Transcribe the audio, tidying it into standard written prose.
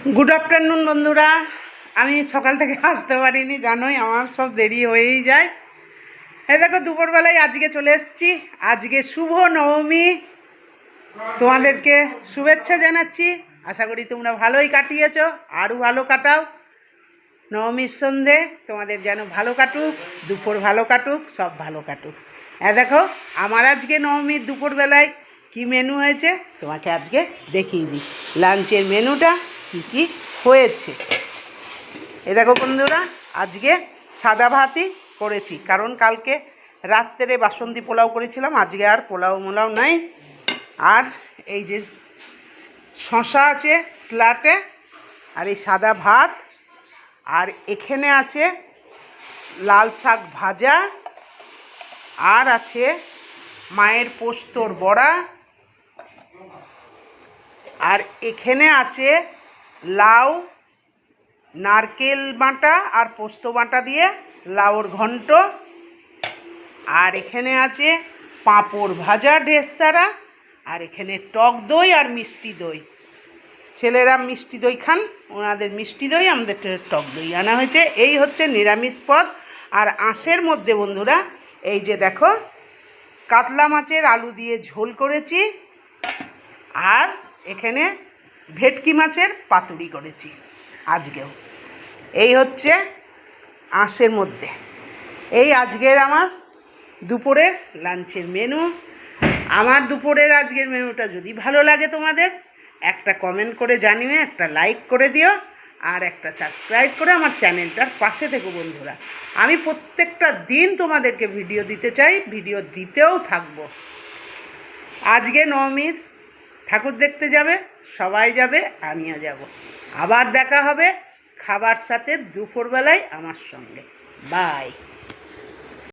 Good afternoon बंधुरा सकाल থেকে আসতে পারিনি জানোই আমার সব দেরি হয়েই যায়। এই দেখো দুপুরবেলায় আজকে চলে এসেছি। আজকে শুভ নবমী, তোমাদেরকে শুভেচ্ছা জানাচ্ছি। আশা করি তোমরা ভালোই কাটিয়েছো, আরও ভালো কাটাও। নবমীর সন্ধে তোমাদের যেন ভালো কাটুক, দুপুর ভালো কাটুক, সব ভালো কাটুক। দেখো আমার আজকে নবমীর দুপুরবেলায় কি মেনু হয়েছে তোমাকে আজকে দেখিয়ে দিই। লাঞ্চের মেনুটা কী কী হয়েছে এই দেখো বন্ধুরা। আজকে সাদা ভাতই করেছি, কারণ কালকে রাত্রে বাসন্তী পোলাও করেছিলাম। আজকে আর পোলাও মোলাও নাই। আর এই যে শশা আছে স্লাটে, আর এই সাদা ভাত, আর এখানে আছে লাল শাক ভাজা, আর আছে মায়ের পোস্তর বড়া, আর এখানে আছে লাউ, নারকেল বাটা আর পোস্ত বাটা দিয়ে লাউর ঘন্ট, আর এখানে আছে পাঁপড় ভাজা ঢের সারা, আর এখানে টক দই আর মিষ্টি দই। ছেলেরা মিষ্টি দই খান, ওনাদের মিষ্টি দই, আমাদের টক দই আনা হয়েছে। এই হচ্ছে নিরামিষ পদ। আর আঁশের মধ্যে বন্ধুরা এই যে দেখো কাতলা মাছের আলু দিয়ে ঝোল করেছি, আর এখানে ভেটকি মাছের পাতুরি করেছি আজকেও। এই হচ্ছে আঁশের মধ্যে। এই আজকের আমার দুপুরের লাঞ্চের মেনু। আমার দুপুরের আজকের মেনুটা যদি ভালো লাগে তোমাদের, একটা কমেন্ট করে জানিয়ে একটা লাইক করে দিও, আর একটা সাবস্ক্রাইব করে আমার চ্যানেলটার পাশে থেকো বন্ধুরা। আমি প্রত্যেকটা দিন তোমাদেরকে ভিডিও দিতে চাই, ভিডিও দিতেও থাকবো। আজকে নবমীর ঠাকুর দেখতে যাবে, সবাই যাবে, আমিও যাব। আবার দেখা হবে খাবার সাথে দুপুরবেলায় আমার সঙ্গে। বাই।